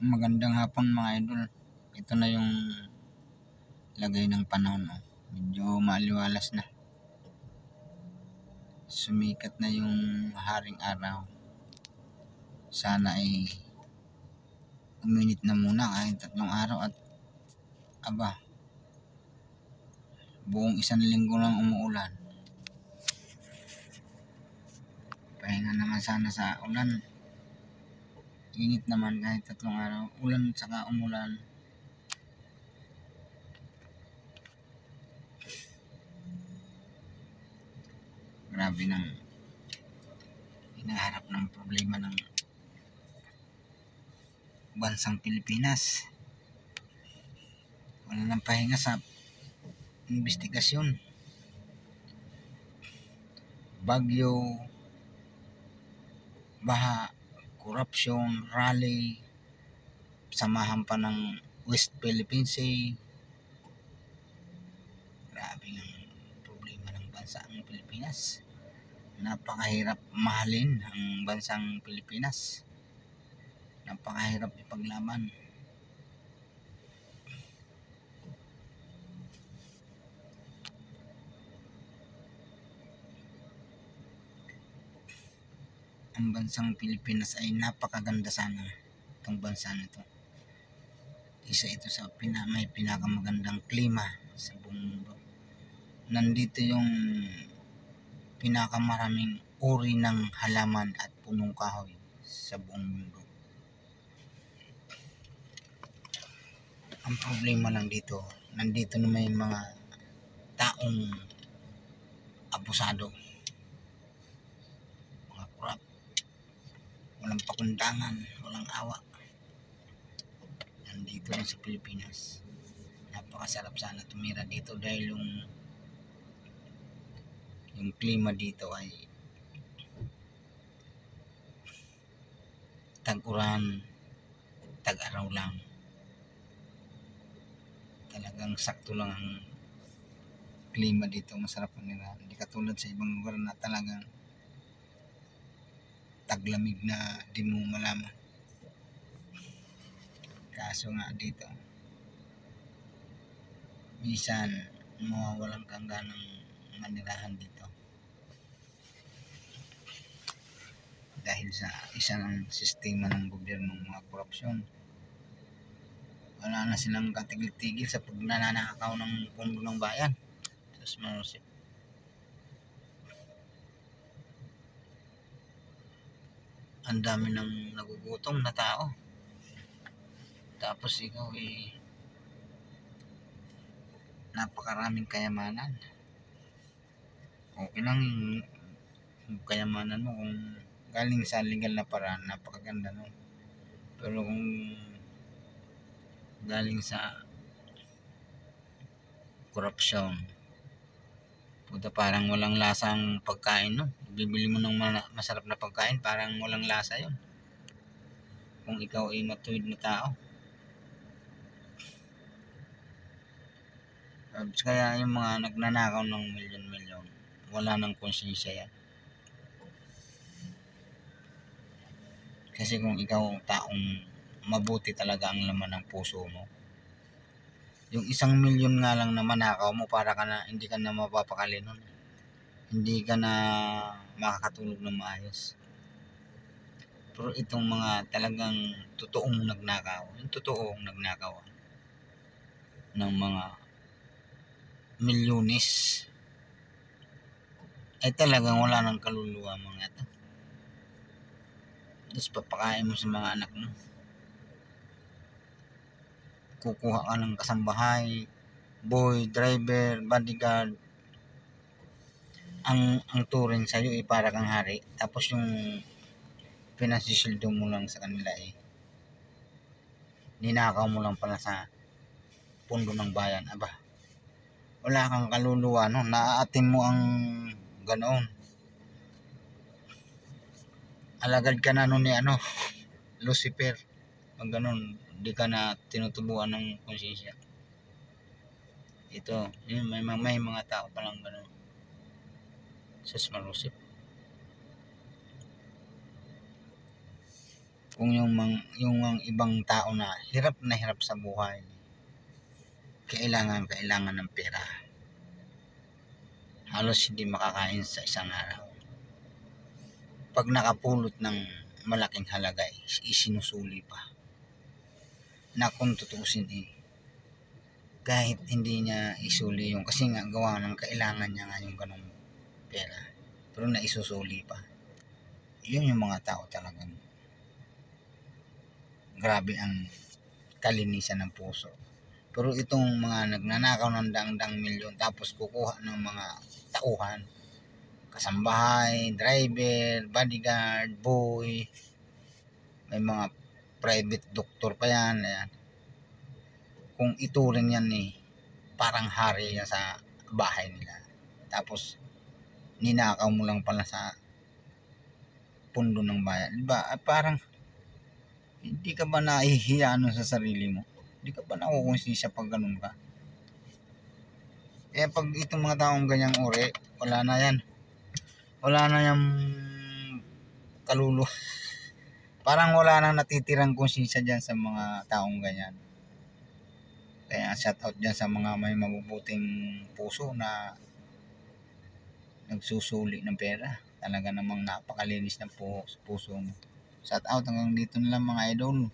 Magandang hapon mga idol. Ito na yung lagay ng panahon. Medyo maliwalas na. Sumikat na yung haring araw. Sana ay uminit na muna kahit 3 araw at buong 1 linggo lang umuulan. Pahinga naman sana sa ulan. Init naman kahit 3 araw. Ulan saka umulan. Grabe nang hinaharap ng problema ng bansang Pilipinas. Wala nang pahinga sa investigasyon. Bagyo, baha, korupsyon, rally, samahan pa ng West Philippine Sea. Grabe ang problema ng bansang Pilipinas. Napakahirap mahalin ang bansang Pilipinas. Napakahirap ipaglaban. Ang bansang Pilipinas ay napakaganda sana. Itong bansa na ito. Isa ito sa may pinakamagandang klima sa buong mundo. Nandito yung pinakamaraming uri ng halaman at punong kahoy sa buong mundo. Ang problema lang dito, nandito na may mga taong abusado, mga kurap, walang pakundangan, walang awa. Nandito lang sa Pilipinas. Napakasarap sana tumira dito dahil yung klima dito ay tag-uran, tag-araw lang. Talagang sakto lang ang klima dito, masarap nila. Hindi katulad sa ibang lugar na talagang taglamig na di mo malaman. Kaso nga dito, minsan mawawalan kang ganang manirahan dito. Dahil sa isang sistema ng gobyerno ng mga korupsyon. Wala na silang katigil-tigil sa pagnanakaw ng pundo ng bayan. Tapos marusip. Ang dami ng nagugutom na tao. Tapos ikaw napakaraming kayamanan. Okay lang yung kayamanan mo kung galing sa legal na paraan, napakaganda no. Pero kung galing sa korupsyon, puta, parang walang lasang pagkain no. Bibili mo ng masarap na pagkain, parang walang lasa yun. Kung ikaw ay matuwid na tao. Kaya yung mga nagnanakaw ng milyon-milyon, wala nang konsensya yan. Kasi kung ikaw taong mabuti talaga ang laman ng puso mo, yung 1 milyon nga lang na manakaw mo, para ka na, hindi ka na mapapakali nun. Hindi ka na makakatulog ng maayos. Pero itong mga talagang totoong nagnakaw, yung totoong nagnakaw ng mga milyones, ay talagang wala nang kaluluwa mga ito. Tapos papakain mo sa mga anak mo. Kukuha ka ng kasambahay, boy, driver, bodyguard. Ang turing sa'yo ay para kang hari. Tapos yung pinasisildo mo lang sa kanila ninakaw mo lang pala sa pundo ng bayan. Wala kang kaluluwa no. Naaatin mo ang ganoon. Alagad ka na nun ni Lucifer. Pag ganun, di ka na tinutubuan ng konsensya. Ito, yun, may mga tao palang ganun. Sus marusip. Kung yung ang ibang tao na hirap sa buhay, kailangan ng pera. Halos hindi makakain sa isang araw. Pag nakapulot ng malaking halaga, isinusuli pa. Na kung tutuusin kahit hindi niya isuli yung, kasi nga gawa ng kailangan niya nga yung ganong pera, pero naisusuli pa. Yun yung mga tao talagang grabe ang kalinisan ng puso. Pero itong mga nagnanakaw ng daang milyon tapos kukuha ng mga tauhan, kasambahay, driver, bodyguard, boy, may mga private doctor pa yan. Ayan. Kung ituring yan parang hari yan sa bahay nila. Tapos ninakaw mo lang pala sa pundo ng bayan. Diba? Parang hindi ka ba nahihiya sa sarili mo? Hindi ka ba nakukonsensya pag ganun ka? Kaya pag itong mga taong ganyang uri, wala na yan. Wala na yung kaluluwa. Parang wala nang natitirang konsensya dyan sa mga taong ganyan. Kaya shout out dyan sa mga may mabubuting puso na nagsusuli ng pera. Talaga namang napakalinis ng puso mo. Shout out, hanggang dito na lang mga idol.